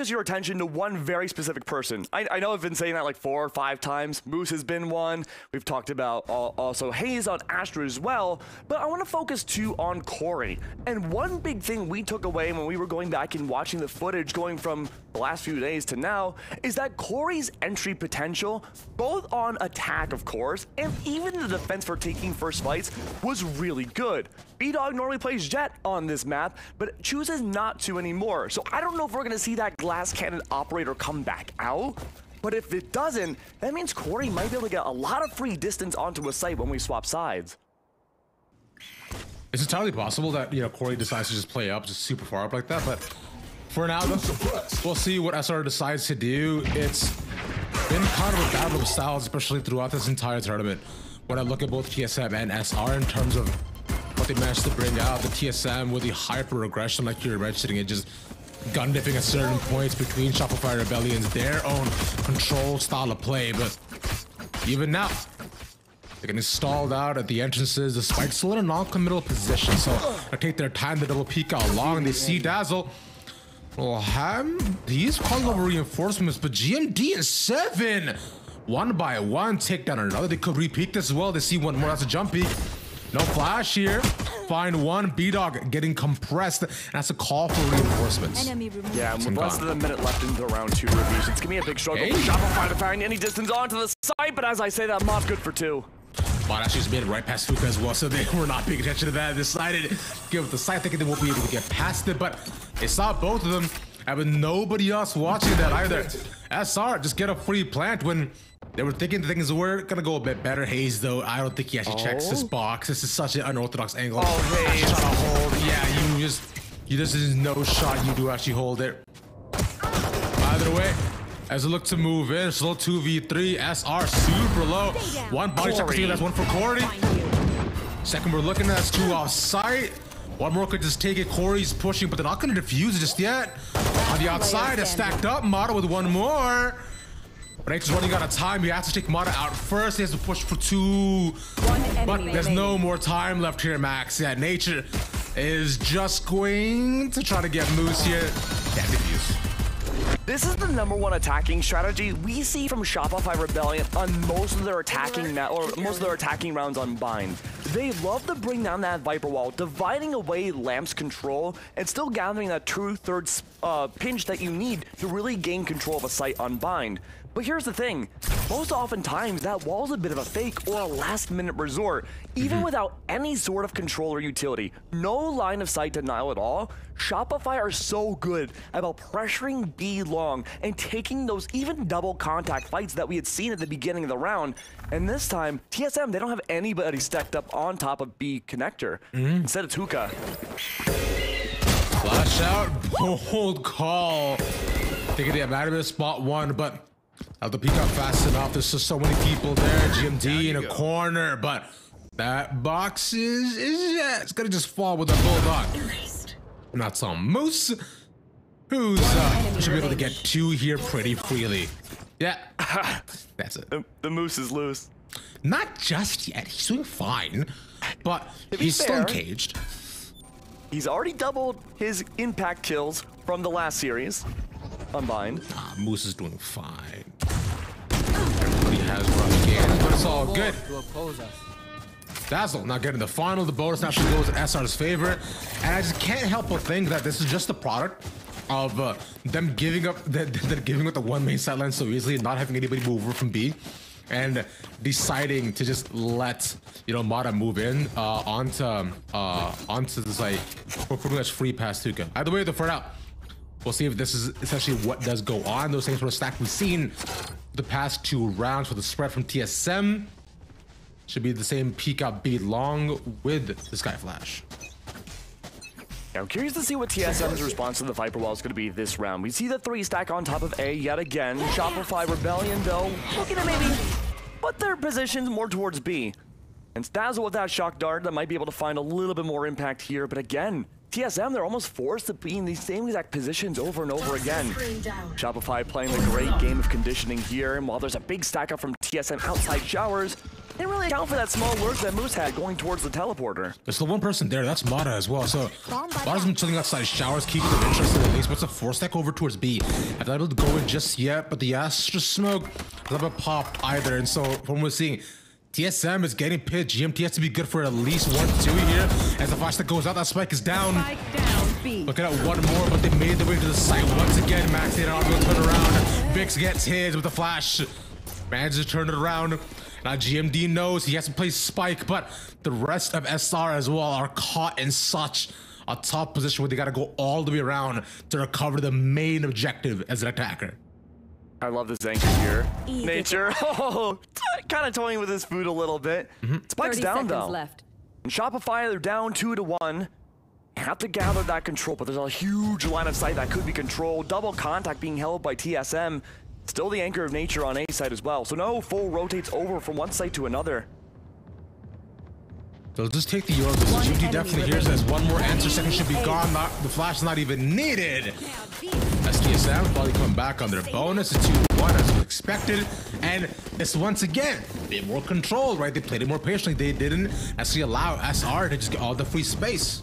your attention to one very specific person. I know I've been saying that like 4 or 5 times. Moose has been one. We've talked about also Hayes on Astra as well, but I want to focus too on Corey. And one big thing we took away when we were going back and watching the footage going from the last few days to now is that Corey's entry potential, both on attack of course, and even the defense for taking first fights was really good. B-Dog normally plays Jet on this map, but chooses not to anymore. So I don't know if we're gonna see that glass cannon operator come back out, but if it doesn't, that means Corey might be able to get a lot of free distance onto a site when we swap sides. It's entirely possible that, you know, Corey decides to just play up, just super far up like that, but for now, we'll see what SR decides to do. It's been kind of a battle of styles, especially throughout this entire tournament. When I look at both TSM and SR in terms of what they managed to bring out, the TSM with the hyper aggression, like you're mentioning, it just gun dipping at certain points between Shopify Rebellion's their own control style of play. But even now, they're getting stalled out at the entrances despite still in a non-committal position. So they take their time to double peek out long. They see Dazzle. Well, he's calling over reinforcements, but GMD is 7. One by one, take down another. They could repeat this as well. They see one more. That's a jump peek. No flash here. Find one. B-Dog getting compressed. And that's a call for reinforcements. Yeah, with less than a minute left into round 2 reviews, it's gonna be a big struggle for Shopify to find any distance onto the site. But as I say that, Mob's good for 2. Bot actually just made it right past Fuka as well, so they were not paying attention to that. Decided to give it the side, thinking they won't be able to get past it, but they saw both of them, having nobody else watching that either. SR just get a free plant when they were thinking things were gonna go a bit better. Hayes, though, I don't think he actually checks this box. This is such an unorthodox angle. Oh, Hayes. Trying to hold. Yeah, you just there's no shot you do actually hold it. Either way, as it look to move in, slow 2v3, SR super low. One body shot, that's one for Corey. Second, we're looking at, that's 2 off site. One more could just take it. Corey's pushing, but they're not going to defuse it just yet. On the outside, it's stacked up. Mata with one more. But Nature's running out of time. He has to take Mata out first. He has to push for 2. But there's no more time left here, Max. Yeah, Nature is just going to try to get Moose here. Can't defuse. This is the #1 attacking strategy we see from Shopify Rebellion on most of their attacking rounds on Bind. They love to bring down that Viper wall, dividing away Lamp's control and still gathering that true third pinch that you need to really gain control of a site on Bind. But here's the thing, most oftentimes that wall's a bit of a fake or a last-minute resort, even without any sort of control or utility. No line of sight denial at all. Shopify are so good about pressuring B long and taking those even double contact fights that we had seen at the beginning of the round. And this time, TSM, they don't have anybody stacked up on top of B connector. Instead, it's Hookah. Flash out, bold call. Thinking they might have been spot 1, but have to peek out fast enough. There's just so many people there. GMD in a corner, but that box is yeah, it's gonna just fall with a bulldog. And that's on Moose, who's should be able to get 2 here pretty freely. Yeah, that's it. The Moose is loose. Not just yet. He's doing fine, but he's still engaged. He's already doubled his impact kills from the last series. Unbind. Moose is doing fine. Everybody has run again, but it's all good. Dazzle not getting the final. The bonus actually goes in SR's favor, and I just can't help but think that this is just a product of them giving up the one main sideline so easily and not having anybody move over from B, and deciding to just let Mata move in onto the site for pretty much free pass Tuka. Either way, for now, we'll see if this is essentially what does go on. Those things were stacked. We've seen the past 2 rounds for the spread from TSM. Should be the same peek out B long with the Sky Flash. Yeah, I'm curious to see what TSM's response to the Viper wall is going to be this round. We see the 3 stack on top of A yet again. Shopify Rebellion, though, looking to maybe put their positions more towards B. And Dazzle with that shock dart that might be able to find a little bit more impact here. But again, TSM, they're almost forced to be in these same exact positions over and over again. Shopify playing a great game of conditioning here. And while there's a big stack up from TSM outside showers, Didn't really account for that small lurk that Moose had going towards the teleporter. There's still one person there. That's Mata as well. So Mata's been chilling outside showers, keeping them interested at least. But it's a 4-stack over towards B. I'm not able to go in just yet, but the Astra smoke hasn't popped either. And so from what we're seeing, TSM is getting pitched. GMT has to be good for at least 1-2 here. As the flash that goes out, that spike is down. Looking at one more, but they made their way to the site once again. Max did not able to turn around. Vix gets his with the flash. Manages to turn it around. Now GMD knows he has to play Spike, but the rest of SR as well are caught in such a tough position where they got to go all the way around to recover the main objective as an attacker. I love this anchor here. Nature, kind of toying with his food a little bit. Spike's down though. Left. And Shopify, they're down 2-1. Have to gather that control, but there's a huge line of sight that could be controlled. Double contact being held by TSM. Still the anchor of Nature on A side as well. So no full rotates over from one site to another. They'll just take the York. GMT definitely hears this. One more answer second should be gone. The flash is not even needed. As TSM probably come back on their bonus. It's 2-1 as expected. And it's once again a bit more control, right? They played it more patiently. They didn't actually allow SR to just get all the free space.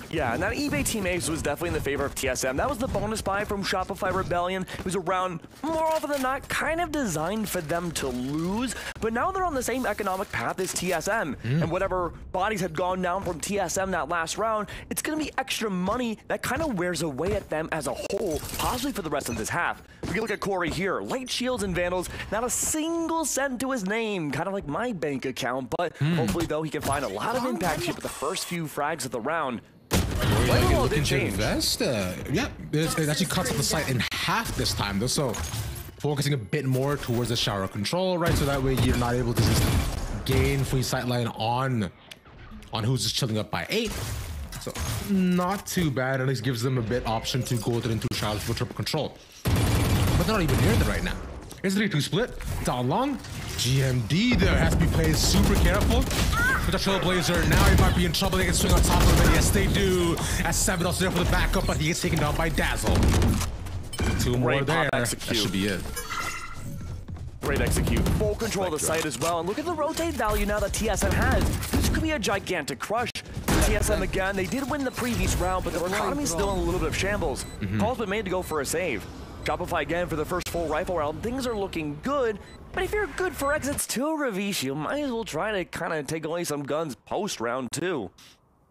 Yeah, and that eBay team ace was definitely in the favor of TSM. That was the bonus buy from Shopify Rebellion. It was around, more often than not, kind of designed for them to lose. But now they're on the same economic path as TSM. And whatever bodies had gone down from TSM that last round, it's going to be extra money that kind of wears away at them as a whole, possibly for the rest of this half. We can look at Corey here. Light shields and vandals, not a single cent to his name, kind of like my bank account. But hopefully, though, he can find a lot of impact here with the first few frags of the round. Looking to invest. Yeah, it actually cuts up the site in half this time, though. So focusing a bit more towards the shower control, right? So that way you're not able to just gain free sightline on who's just chilling up by 8. So not too bad. At least gives them a bit option to go into showers for triple control. But they're not even near that right now. Here's the 3-2 split. Down long. GMD there has to be played super careful. With the Trailblazer, now he might be in trouble. They can swing on top of him. Yes, they do. As 7 also there for the backup, but he gets taken down by Dazzle. 2 more there. That should be it. Great execute. Full control of the site as well. And look at the rotate value now that TSM has. This could be a gigantic crush. TSM again, they did win the previous round, but their economy's still in a little bit of shambles. Call's been made to go for a save. Shopify again for the first full rifle round. Things are looking good, but if you're good for exits too, Ravish, you might as well try to kind of take away some guns post round 2.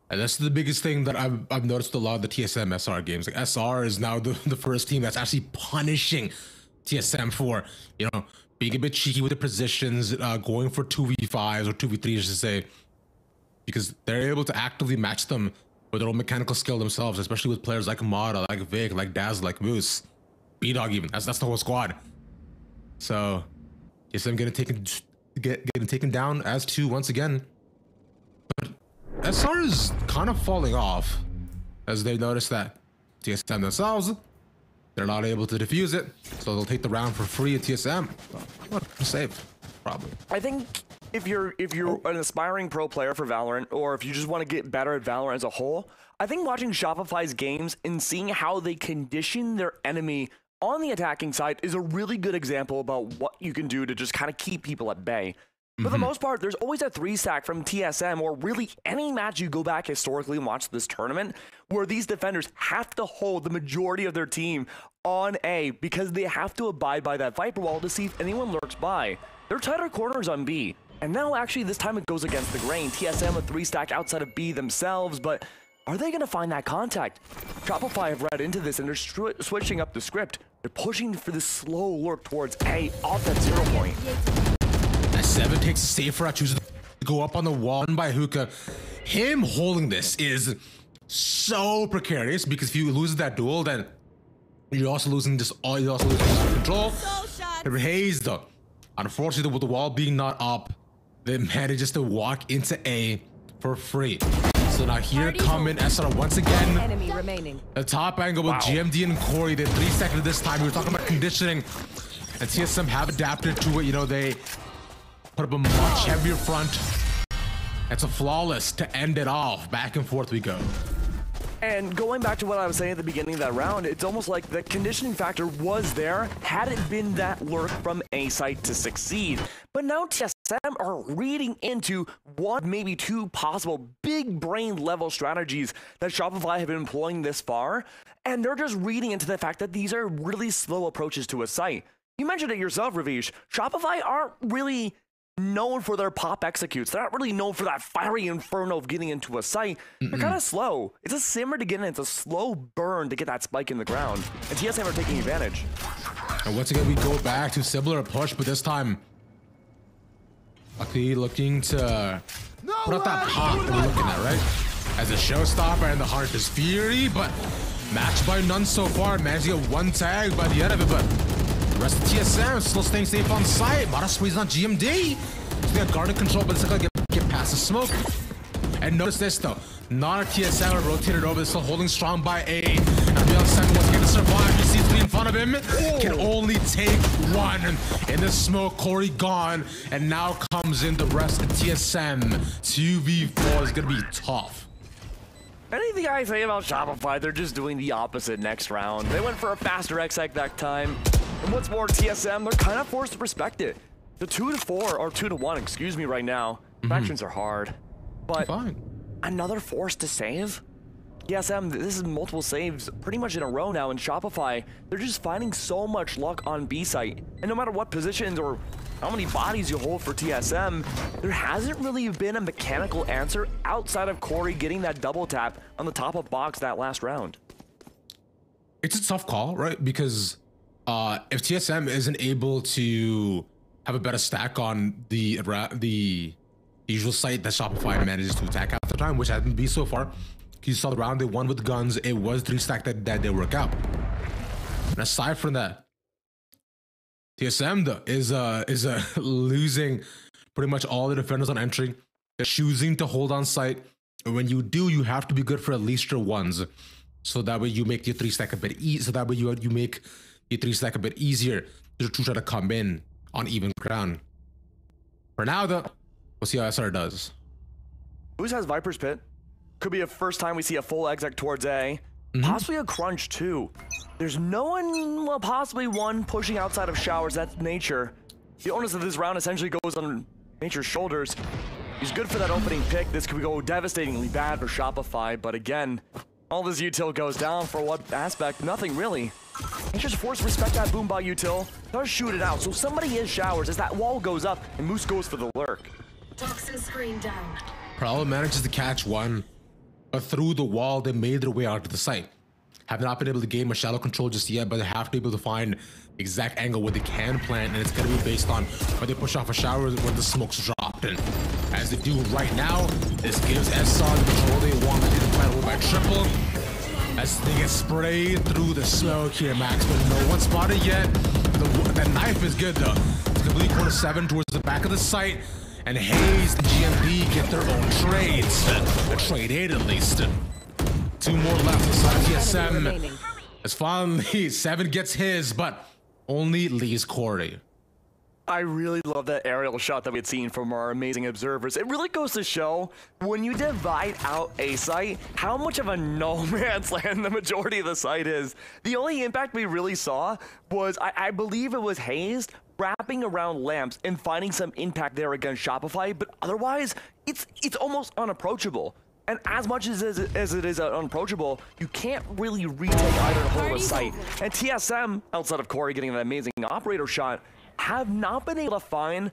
And that's the biggest thing that I've noticed a lot of the TSM SR games. Like SR is now the first team that's actually punishing TSM for, you know, being a bit cheeky with the positions, going for 2v5s or 2v3s to say, because they're able to actively match them with their own mechanical skill themselves, especially with players like Mata, like Vic, like Daz, like Moose, B-Dog even. That's the whole squad. So TSM getting taken down as 2 once again. But SR is kind of falling off as they notice that TSM themselves, they're not able to defuse it, so they'll take the round for free at TSM. What a save, probably. I think if you're an aspiring pro player for Valorant, or if you just want to get better at Valorant as a whole, I think watching Shopify's games and seeing how they condition their enemy on the attacking side is a really good example about what you can do to just kind of keep people at bay. For the most part, there's always a 3-stack from TSM, or really any match you go back historically and watch this tournament, where these defenders have to hold the majority of their team on A because they have to abide by that Viper wall to see if anyone lurks by. They're tighter corners on B. And now actually this time it goes against the grain. TSM a 3-stack outside of B themselves, but are they going to find that contact? Shopify have read into this and they're switching up the script. They're pushing for this slow lurk towards A off that 0 point. As 7 takes a safer route, chooses to go up on the wall by Hookah. Him holding this is so precarious because if you lose that duel, then you're also losing control. Hayes though, unfortunately with the wall being not up, they manages to walk into A for free. So now here coming SR once again. Enemy remaining. The top angle with GMD and Corey. They're 3 seconds this time. We were talking about conditioning, and TSM have adapted to it. You know, they put up a much heavier front. It's a flawless to end it off. Back and forth we go. And going back to what I was saying at the beginning of that round, it's almost like the conditioning factor was there had it been that lurk from A site to succeed. But now TSM TSM are reading into one, maybe two possible big brain level strategies that Shopify have been employing this far. And they're just reading into the fact that these are really slow approaches to a site. You mentioned it yourself, Ravish. Shopify aren't really known for their pop executes. They're not really known for that fiery inferno of getting into a site. They're kind of slow. It's a simmer to get in. It's a slow burn to get that spike in the ground. And TSM are taking advantage. And once again, we go back to similar push, but this time, Lucky looking to put out that pop we're looking at, right? As a showstopper and the Hunter's Fury, but matched by none so far. Managing to get one tag by the end of it, but the rest of TSM still staying safe on site. Mara squeezing on GMD. So they got guarded control, but it's not gonna get past the smoke. And notice this though, not a TSM are rotated over, they're still holding strong by A. And Beyond 7 once again to survive. He sees 3 in front of him. Can only take one. In the smoke, Corey gone. And now comes in the rest of TSM. 2v4 is gonna be tough. Anything I say about Shopify, they're just doing the opposite next round. They went for a faster exec that time. And what's more, TSM, they're kind of forced to respect it. The 2-4, or 2-1, excuse me, right now. Factions are hard. But Fine. Another force to save? TSM, this is multiple saves pretty much in a row now in Shopify. They're just finding so much luck on B site. And no matter what positions or how many bodies you hold for TSM, there hasn't really been a mechanical answer outside of Corey getting that double tap on the top of box that last round. It's a tough call, right? Because if TSM isn't able to have a better stack on the usual site that Shopify manages to attack at the time, which hasn't been so far. You saw the round they won with guns. It was 3 stack that did work out. And aside from that, TSM though is losing pretty much all the defenders on entry. They're choosing to hold on site. And when you do, you have to be good for at least your ones, so that way you make your 3 stack a bit easy. So that way you make your 3 stack a bit easier to try to come in on even ground. For now though, we'll see how SR does. Who's has Viper's Pit? Could be a first time we see a full exec towards A. Possibly a crunch too. There's no one, well, possibly one pushing outside of showers. That's Nature. The onus of this round essentially goes on Nature's shoulders. He's good for that opening pick. This could go devastatingly bad for Shopify, but again, all this util goes down for what aspect? Nothing really. Nature's forced to respect that boom by util. Does shoot it out, so somebody is showers as that wall goes up and Moose goes for the lurk. Toxin screen down. Prowler manages to catch one, but through the wall, they made their way out to the site. Have not been able to gain a shallow control just yet, but they have to be able to find exact angle where they can plant, and it's going to be based on where they push off a shower when the smoke's dropped. And as they do right now, this gives SR the control they want to do the plant by triple. As they get sprayed through the smoke here, Max, but no one spotted yet. That knife is good though. It's completely quarter 7 towards the back of the site. And Hayes, the GMB, get their own trades. A trade 8 at least. 2 more left inside TSM. As finally, 7 gets his, but only leaves Corey. I really love that aerial shot that we had seen from our amazing observers. It really goes to show when you divide out a site, how much of a no man's land the majority of the site is. The only impact we really saw was, I believe it was Hayes wrapping around lamps and finding some impact there against Shopify, but otherwise, it's almost unapproachable. And as much as it is unapproachable, you can't really retake either whole site. And TSM, outside of Corey getting an amazing operator shot, have not been able to find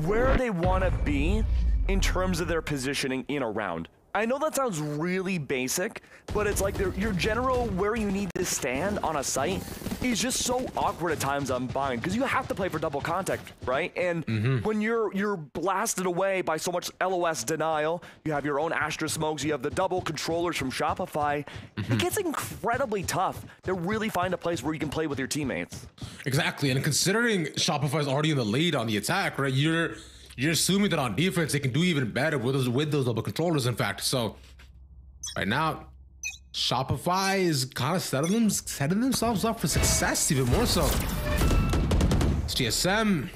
where they want to be in terms of their positioning in a round. I know that sounds really basic, but it's like your general where you need to stand on a site is just so awkward at times on bind, because you have to play for double contact, right? And when you're blasted away by so much LOS denial, you have your own Astra smokes, you have the double controllers from Shopify, it gets incredibly tough to really find a place where you can play with your teammates. Exactly, and considering Shopify's already in the lead on the attack, right? You're assuming that on defense they can do even better with those double controllers, in fact. So right now, Shopify is kind of setting themselves up for success even more so. It's TSM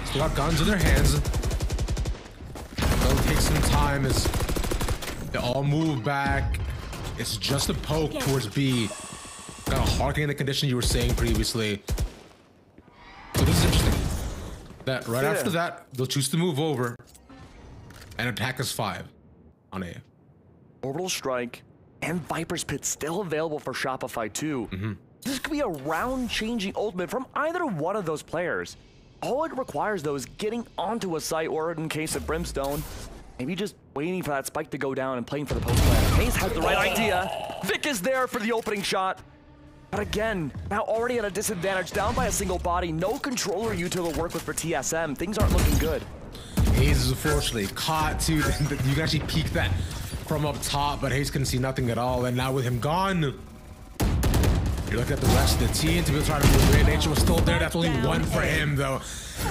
still got guns in their hands. It'll take some time as they all move back. It's just a poke towards B. Kind of harkening the condition you were saying previously. So this is interesting. that right after that, they'll choose to move over and attack us 5 on A. Orbital Strike and Viper's Pit still available for Shopify too. This could be a round-changing ultimate from either one of those players. All it requires, though, is getting onto a site, or in case of Brimstone, maybe just waiting for that spike to go down and playing for the post plan. Hayes has the right idea. Vic is there for the opening shot. But again, now already at a disadvantage, down by a single body, no controller util to work with for TSM. Things aren't looking good. Hayes is unfortunately caught too. You can actually peek that from up top, but Hayes couldn't see nothing at all. And now with him gone, you're looking at the rest of the team to be trying to move in. Nature was still there. That's only one for him though.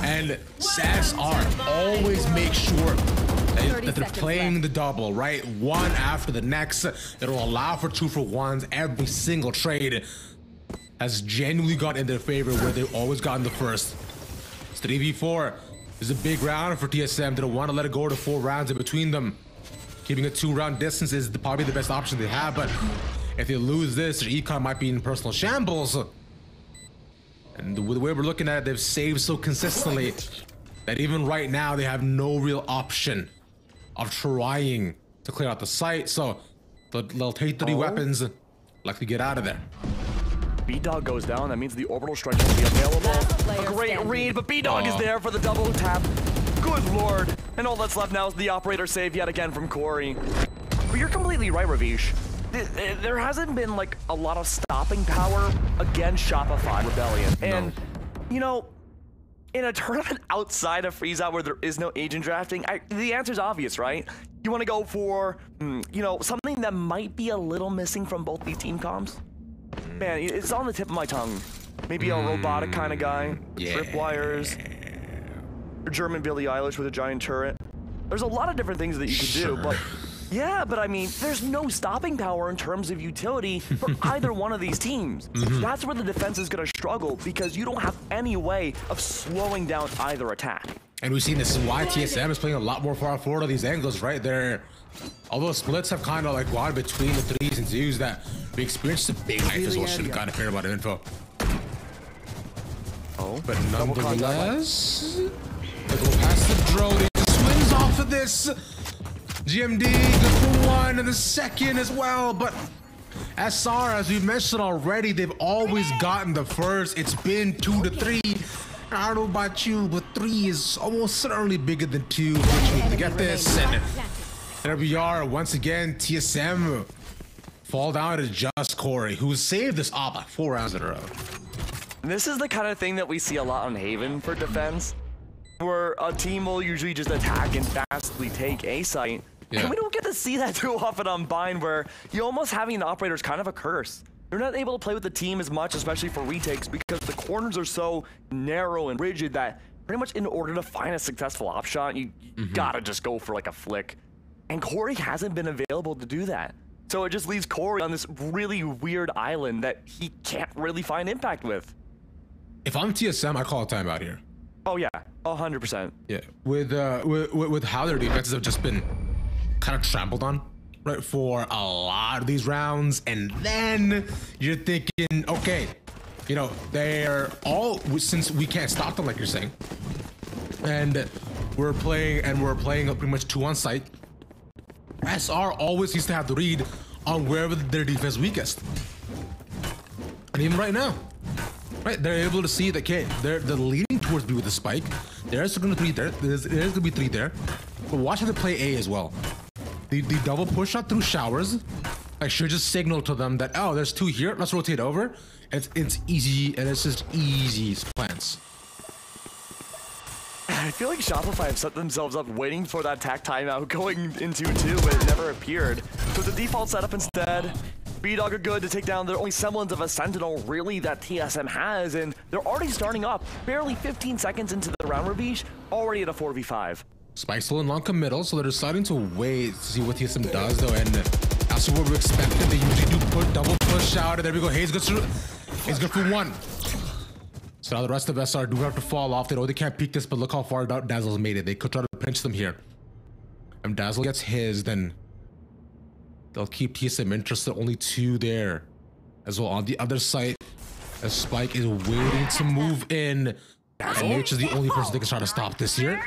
And SASR always make sure that they're playing the double, right? One after the next. It'll allow for 2-for-1s. Every single trade has genuinely gone in their favor where they've always gotten the first. It's 3v4. This is a big round for TSM. They don't want to let it go to 4 rounds in between them. Keeping a 2-round distance is probably the best option they have, but if they lose this, their econ might be in personal shambles. And the way we're looking at it, they've saved so consistently that even right now they have no real option of trying to clear out the site. So they'll take 3 weapons, likely get out of there. B-Dog goes down. That means the orbital strike will be available. A great read, but B-Dog is there for the double tap. Good lord. And all that's left now is the operator save yet again from Corey. But you're completely right, Ravish. There hasn't been like a lot of stopping power against Shopify Rebellion. And, you know, in a tournament outside of FREEZEOUT where there is no agent drafting, the answer's obvious, right? You want to go for, you know, something that might be a little missing from both these team comps? Man, it's on the tip of my tongue. Maybe a robotic kind of guy. Tripwires. German Billie Eilish with a giant turret. There's a lot of different things that you could do, but yeah, but I mean, there's no stopping power in terms of utility for either one of these teams. That's where the defense is going to struggle because you don't have any way of slowing down either attack. And we've seen this is why TSM is playing a lot more far forward of these angles, right? Although splits have kind of like gone between the 3s and 2s that we experienced a big knife as well. Should have gotten a fair amount of info. But nonetheless, they go past the drone. He swings off of this. GMD good for 1 and the second as well. But SR, as we mentioned already, they've always gotten the first. It's been 2 to 3. I don't know about you, but 3 is almost certainly bigger than 2. Which to get this, and there we are once again. TSM fall down to just Corey, who saved this op like 4 rounds in a row. This is the kind of thing that we see a lot on Haven for defense, where a team will usually just attack and fastly take a site. And we don't get to see that too often on Bind, where you almost having an operator is kind of a curse. You're not able to play with the team as much, especially for retakes, because the corners are so narrow and rigid that pretty much in order to find a successful op shot, you gotta just go for like a flick. And Corey hasn't been available to do that. So it just leaves Corey on this really weird island that he can't really find impact with. If I'm TSM, I call a timeout here. Oh yeah, 100%. Yeah, with how their defenses have just been kind of trampled on, right, for a lot of these rounds, and then you're thinking, okay, you know, they're all, since we can't stop them like you're saying, and we're playing pretty much 2 on site. SR always used to have the read on wherever their defense is weakest, and even right now, right, they're able to see that, okay, they're leaning towards B with the spike. There's gonna be 3 there. There's gonna be 3 there. But watch how they play A as well. The double push out through showers, I should just signal to them that, oh, there's 2 here. Let's rotate over. It's easy, and it's just easy plans. I feel like Shopify have set themselves up waiting for that tack timeout going into 2, but it never appeared. So the default setup instead. B-Dog are good to take down the only semblance of a Sentinel really that TSM has, and they're already starting up. Barely 15 seconds into the round, Ravish, already at a 4v5. Spike's still in long middle, so they're deciding to wait to see what TSM does, though, and that's what we expected. They usually do put double push out, and there we go. Hayes goes through. Hayes good for 1. So now the rest of SR do have to fall off. They know they can't peek this, but look how far Dazzle's made it. They could try to pinch them here. If Dazzle gets his, then they'll keep TSM interested. Only 2 there as well. On the other side, as Spike is waiting to move in. And Nature's the only person that can try to stop this here.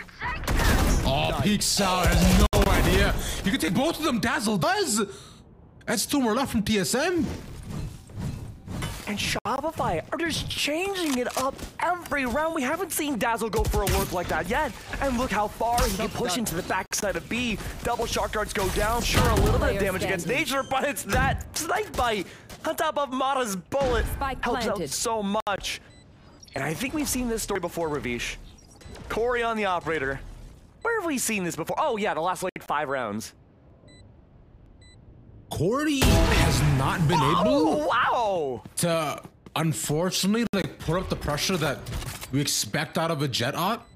Oh, peeks out, has no idea. You can take both of them, Dazzle does. That's 2 more left from TSM. And Shopify are just changing it up every round. We haven't seen Dazzle go for a work like that yet. And look how far he can push into the backside of B. Double shock darts go down. Sure, a little bit of damage against Nature, but it's that Snake Bite on top of Mata's bullet. Helps out so much. And I think we've seen this story before, Ravish. Corey on the operator. Where have we seen this before? Oh yeah, the last like 5 rounds. Corey has not been able to, unfortunately, like put up the pressure that we expect out of a Jet op,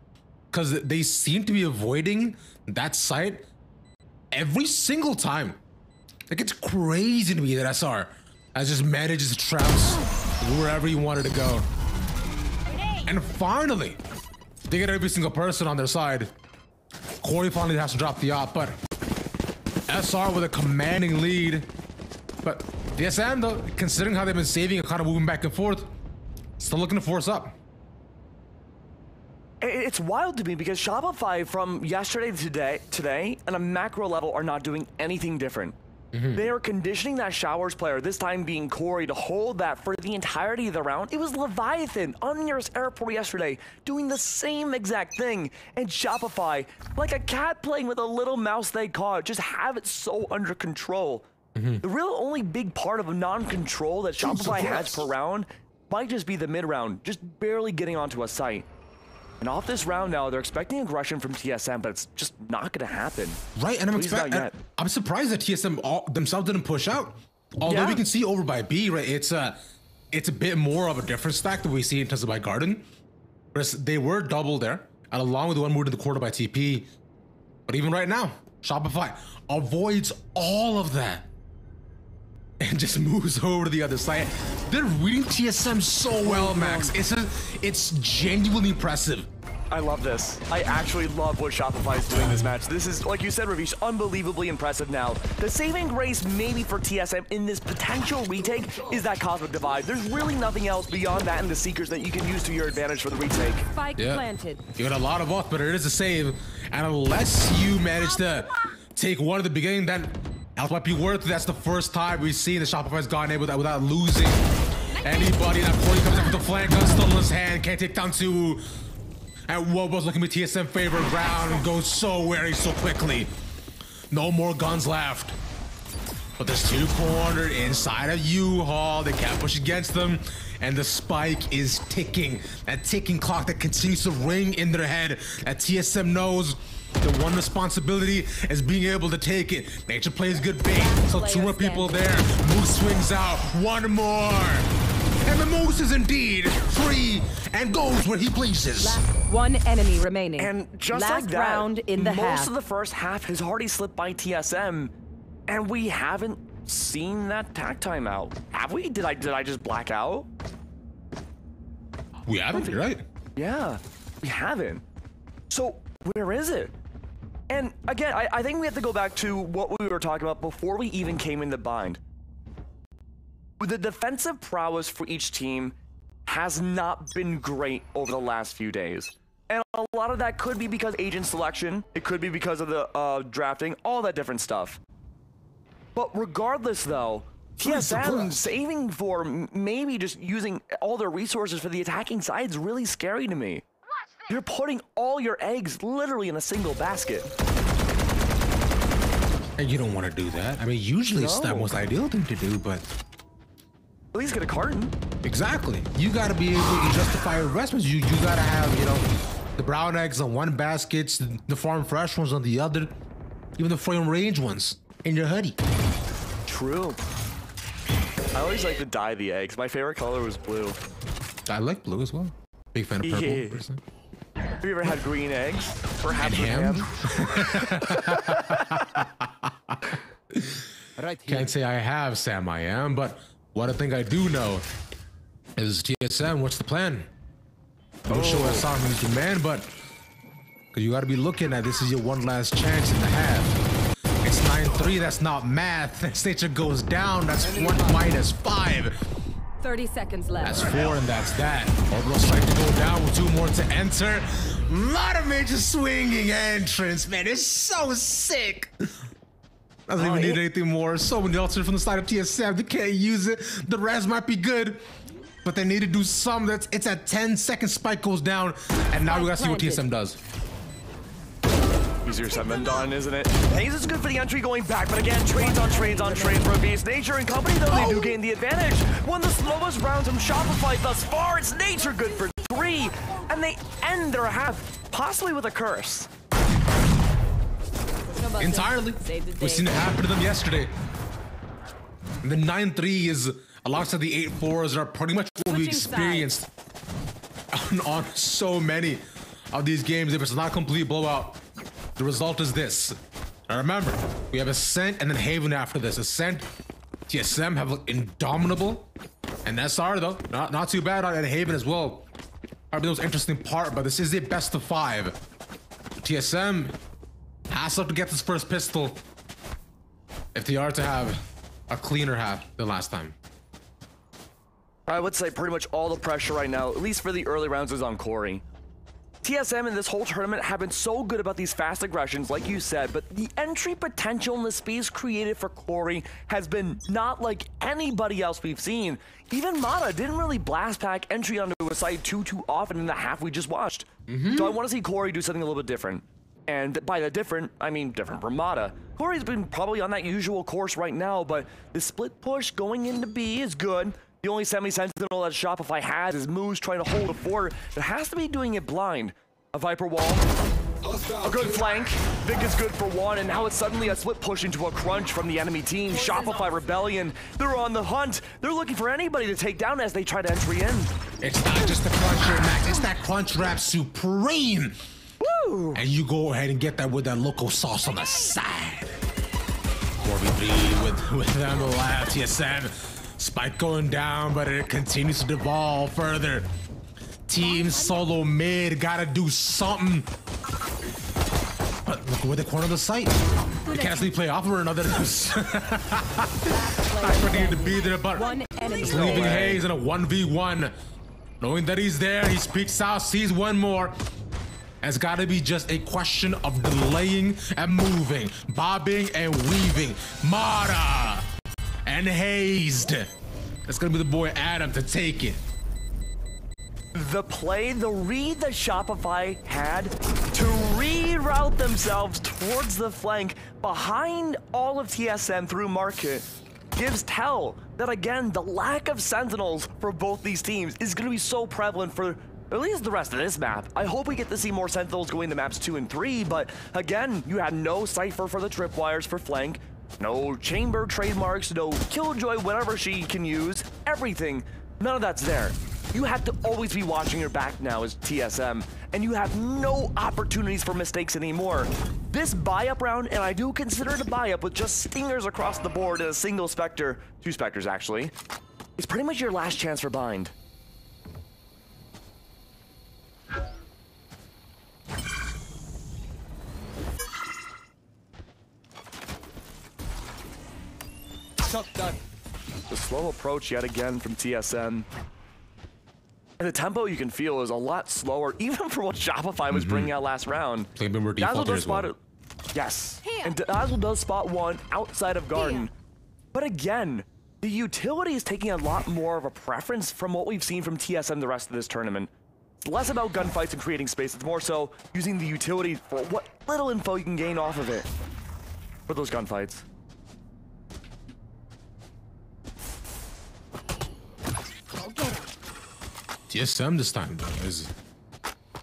because they seem to be avoiding that site every single time. Like, it's crazy to me that SR has just managed to trounce wherever he wanted to go. And finally, they get every single person on their side. Corey finally has to drop the op, but SR with a commanding lead. But TSM, though, considering how they've been saving and kind of moving back and forth, still looking to force up. It's wild to me because Shopify from yesterday to today, on a macro level, are not doing anything different. They are conditioning that Showers player, this time being Corey, to hold that for the entirety of the round. It was Leviathan on nearest airport yesterday doing the same exact thing. And Shopify, like a cat playing with a little mouse they caught, just have it so under control. The real only big part of non-control that Shopify has per round might just be the mid-round, just barely getting onto a site. And off this round now, they're expecting aggression from TSM, but it's just not going to happen. Right, and I'm surprised that TSM themselves didn't push out. Although we can see over by B, right, it's a bit more of a different stack that we see in terms of by Garden. Whereas they were double there, and along with the one moved to the quarter by TP. But even right now, Shopify avoids all of that and just moves over to the other side. They're reading TSM so well, Max. It's genuinely impressive. I love this. I actually love what Shopify is doing this match. This is, like you said, Ravish, unbelievably impressive now. The saving grace maybe for TSM in this potential retake is that Cosmic Divide. There's really nothing else beyond that and the Seekers that you can use to your advantage for the retake. Spike planted. You got a lot of off, but it is a save. And unless you manage to take one at the beginning, then that might be worth it. That's the first time we've seen the Shopify's gone able without losing anybody. That Corey comes up with the flank gun still in his hand, can't take down 2. And what was looking to be TSM favorite round goes so wary so quickly. No more guns left. But there's 2 cornered inside a U-Haul. They can't push against them. And the spike is ticking. That ticking clock that continues to ring in their head. That TSM knows the one responsibility is being able to take it. Nature plays good bait. So 2 more people there. Moose swings out. 1 more. And the Moose is indeed free and goes where he pleases. 1 enemy remaining. And just Last like that, round in the most of the first half has already slipped by TSM, and we haven't seen that tack timeout. Have we? Did I just black out? We haven't, you're right. Yeah, we haven't. So where is it? And again, I think we have to go back to what we were talking about before we even came in the bind. The defensive prowess for each team has not been great over the last few days. And a lot of that could be because agent selection. It could be because of the drafting, all that different stuff. But regardless though, TSM saving for maybe just using all their resources for the attacking side is really scary to me. You're putting all your eggs literally in a single basket. And you don't want to do that. I mean, usually it's the most ideal thing to do, but at least get a carton. Exactly. You got to be able to justify your investments. You got to have, you know, the brown eggs on one basket, the farm fresh ones on the other, even the flame range ones in your hoodie. True. I always like to dye the eggs. My favorite color was blue. I like blue as well. Big fan of purple. Personally. Have you ever had green eggs? Perhaps with ham? Right here. Can't say I have, Sam. I am, but what I think I do know is TSM. What's the plan? Don't show us on who's the man, but because you got to be looking at this is your one last chance in the half. It's 9-3. That's not math. Nature goes down. That's 1 minus 5. 30 seconds left. That's 4, and that's that. Orbital strike to go down with 2 more to enter. Lot of major swinging entrance, man. It's so sick. Doesn't even need anything more. So many ultimates from the side of TSM. They can't use it. The res might be good, but they need to do something. It's a 10-second spike goes down, and now we gotta see what TSM does. Easier said than done, isn't it? Hayes is good for the entry going back, but again, trades on trades on trades for Beast. Nature and company, though, they do gain the advantage. One of the slowest rounds from Shopify thus far. It's Nature good for 3, and they end their half, possibly with a curse. Entirely. We've seen it happen to them yesterday. The 9-3 is alongside the 8-4s are pretty much what we experienced on so many of these games. If it's not a complete blowout, the result is this. Now remember, we have Ascent and then Haven after this. Ascent, TSM have looked indomitable, and SR though, not too bad on Haven as well. Probably the most interesting part, but this is a best of 5. TSM has to get this first pistol if they are to have a cleaner half than last time. I would say pretty much all the pressure right now, at least for the early rounds, is on Corey. TSM in this whole tournament have been so good about these fast aggressions, like you said, but the entry potential in the space created for Corey has been not like anybody else we've seen. Even Mata didn't really blast pack entry onto a site too often in the half we just watched. So I want to see Corey do something a little bit different. And by the different, I mean different from Mata. Corey's been probably on that usual course right now, but the split push going into B is good. The only semi-sentinel that Shopify has is Moose trying to hold a fort. It has to be doing it blind. A Viper wall, a good flank. Vic is good for 1, and now it's suddenly a split push into a crunch from the enemy team. Shopify Rebellion, they're on the hunt. They're looking for anybody to take down as they try to entry in. It's not just the cruncher, Max. It's that crunch wrap supreme. Woo! And you go ahead and get that with that local sauce on the side. 4v3 with them alive. TSM. Spike going down, but it continues to devolve further. Team solo mid gotta do something. But look with the corner of the site. They can't actually play off of another. I needed to be there, but it's leaving Hayes in a 1v1. Knowing that he's there, he speaks out, sees one more. It's gotta be just a question of delaying and moving, bobbing and weaving. Mata and Hazed. It's gonna be the boy Adam to take it. The play, the read that Shopify had to reroute themselves towards the flank behind all of TSM through market gives tell that, again, the lack of sentinels for both these teams is going to be so prevalent for at least the rest of this map. I hope we get to see more sentinels going to maps 2 and 3, but again, you had no Cypher for the tripwires for flank, no chamber trademarks, no Killjoy, whatever she can use, everything. None of that's there. You have to always be watching your back now as TSM, and you have no opportunities for mistakes anymore. This buy-up round, and I do consider it a buy-up with just stingers across the board and a single Spectre, 2 Spectres actually, is pretty much your last chance for bind. Done. The slow approach yet again from TSM. And the tempo you can feel is a lot slower, even for what Shopify was bringing out last round. Play a bit more default as well. Yes. And Dazzle does spot 1 outside of Garden. But again, the utility is taking a lot more of a preference from what we've seen from TSM the rest of this tournament. It's less about gunfights and creating space. It's more so using the utility for what little info you can gain off of it for those gunfights. TSM this time, though,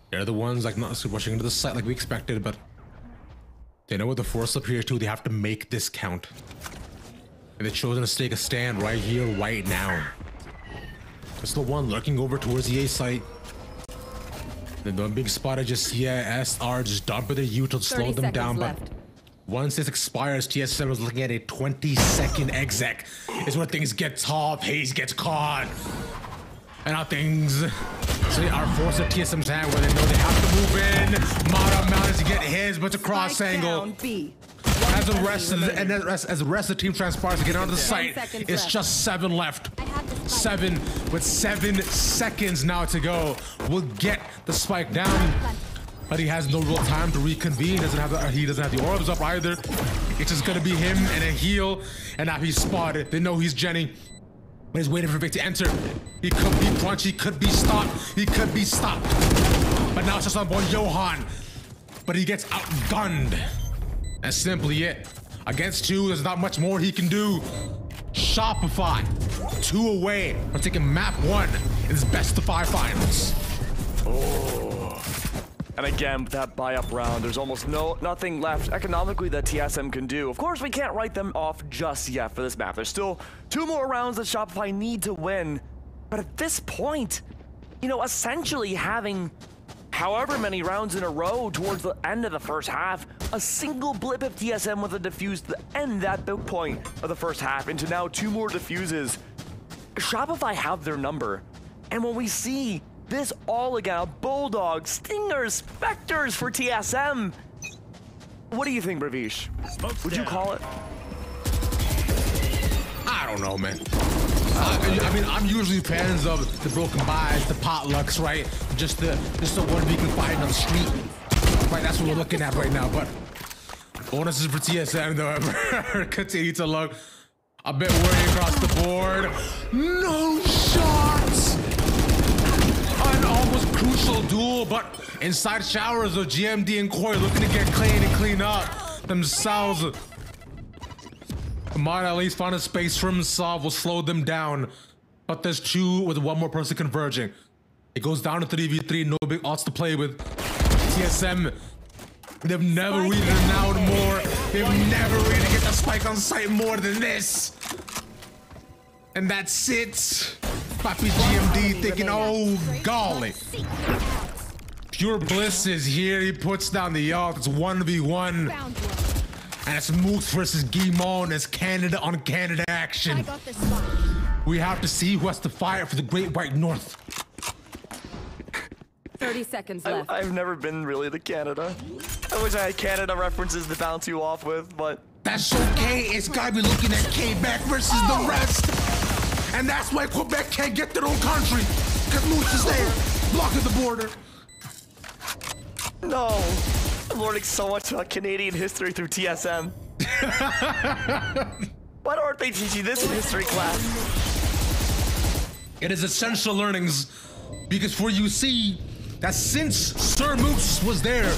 they're the ones like not rushing into the site like we expected, but they know what the force up here too. They have to make this count, and they've chosen to take a stand right here, right now. It's the one looking over towards the A site. Then the big spot I just see, SR just dumping their U to slow them down, but once this expires, TSM is looking at a 20-second exec. Is when things get tough. Hayes gets caught. And now things are forced at TSM's hand where they know they have to move in. Mata manages to get his, but it's a cross angle. As the rest of the, rest of the team transpires to get onto the site, it's just 7 left. 7 with 7 seconds now to go. Will get the spike down, but he has no real time to reconvene. He doesn't have the orbs up either. It's just gonna be him and a heal, and now he's spotted. They know he's Jenny, but he's waiting for Vic to enter. He could be crunched, he could be stopped, he could be stopped. But now it's just on boy Johan, but he gets outgunned. That's simply it. Against 2, there's not much more he can do. Shopify, 2 away from taking map 1 in his best of 5 finals. Oh. And again, with that buy-up round, there's almost nothing left economically that TSM can do. Of course, we can't write them off just yet for this map. There's still 2 more rounds that Shopify need to win. But at this point, you know, essentially having however many rounds in a row towards the end of the first half, a single blip of TSM with a defuse to end that big point of the first half into now 2 more defuses. Shopify have their number. And when we see this all again, Bulldogs, Stingers, Spectres for TSM, what do you think, Bravish? Would you call it? I don't know, man. I mean, I'm usually fans of the broken buys, the potlucks, right? Just the one we can find on the street. Right, that's what we're looking at right now. But bonuses for TSM, though, continue to look a bit worried across the board. No shots! An almost crucial duel, but inside showers of GMD and Koi looking to get clean and clean up themselves. Might at least find a space for himself, will slow them down. But there's 2 with 1 more person converging. It goes down to 3v3, no big odds to play with. TSM, they've never weeded him out more. They've never really get the spike on site more than this. And that's it. Papi GMD thinking, oh golly. Pure Bliss is here, he puts down the ult, it's 1v1. And it's Moose versus Guimon as Canada on Canada action. We have to see who has to fight for the Great White North. 30 seconds left. I've never been really to Canada. I wish I had Canada references to bounce you off with, but that's okay. It's gotta be looking at Quebec versus the rest. And that's why Quebec can't get their own country. Because Moose is there, blocking the border. No. I'm learning so much about Canadian history through TSM. Why aren't they teaching this in history class? It is essential learnings, because for you see that since Sir Moose was there,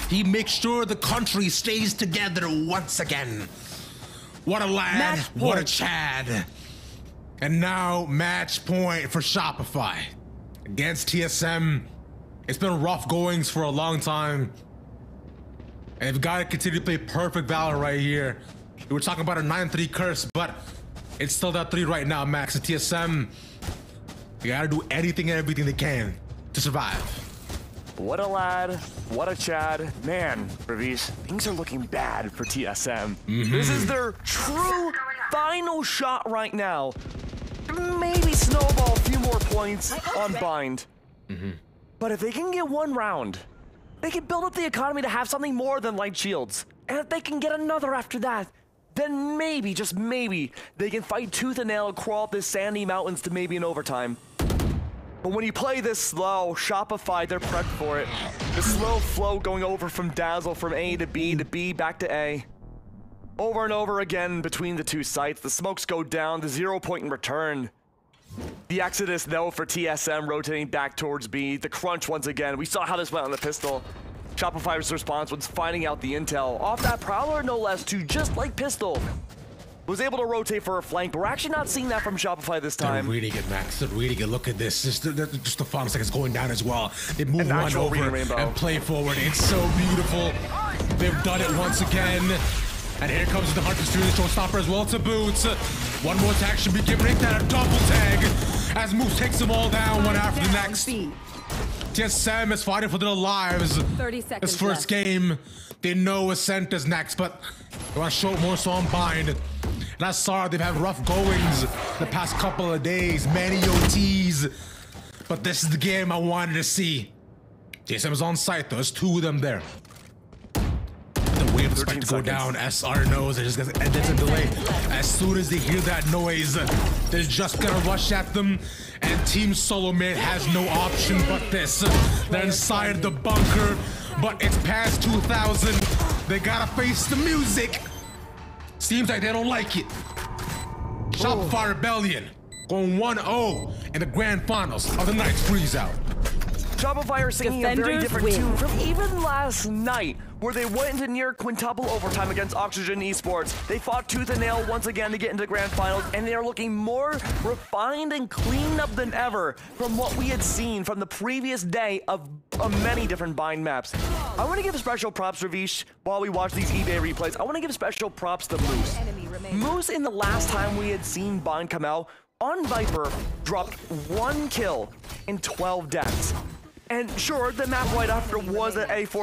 he makes sure the country stays together once again. What a lad, what a Chad. And now match point for Shopify against TSM. It's been rough goings for a long time. And they've got to continue to play perfect Valor right here. We were talking about a 9-3 curse, but it's still that 3 right now, Max. At TSM, they gotta do anything and everything they can to survive. What a lad, what a Chad. Man, Bravish, things are looking bad for TSM. This is their true final shot right now. Maybe snowball a few more points on Bind. But if they can get 1 round, they can build up the economy to have something more than light shields. And if they can get another after that, then maybe, just maybe, they can fight tooth and nail and crawl up this sandy mountains to maybe an overtime. But when you play this slow, Shopify, they're prepped for it. The slow flow going over from Dazzle from A to B back to A. Over and over again between the 2 sites, the smokes go down, the 0 point in return. The Exodus, though, for TSM rotating back towards B. The crunch once again. We saw how this went on the pistol. Shopify's response was finding out the intel. Off that Prowler, no less, too, just like pistol. Was able to rotate for a flank, but we're actually not seeing that from Shopify this time. They're reading it, Max. They're reading it. Look at this. Just the fun seconds going down as well. They move one over and play forward. It's so beautiful. They've done it once again. And here comes the Hunter doing the showstopper as well to Boots. One more tag should be given. Ain't that a double tag? As Moose takes them all down one after the next. TSM is fighting for their lives. 30 seconds this first game, they know Ascent is next, but they want to show more so on Bind. And I saw they've had rough goings the past couple of days, many OTs. But this is the game I wanted to see. TSM is on site though, there's 2 of them there. The wave It's about to go down. SR knows it just gets it's a delay. As soon as they hear that noise, they're just gonna rush at them. And Team Solo Man has no option but this. They're inside the bunker, but it's past 2000. They gotta face the music. Seems like they don't like it. Shopify Rebellion going 1-0 in the grand finals of the Knights FREEZEOUT. Shopify are singing a very Defenders different win. tune from even last night, where they went into near quintuple overtime against Oxygen Esports. They fought tooth and nail once again to get into the grand finals, and they are looking more refined and cleaned up than ever from what we had seen from the previous day of many different bind maps. I want to give special props, Ravish, while we watch these eBay replays. I want to give special props to Moose. Enemy remaining. Moose, in the last time we had seen bind come out, on Viper, dropped 1 kill in 12 deaths. And sure, the map right after was at A4.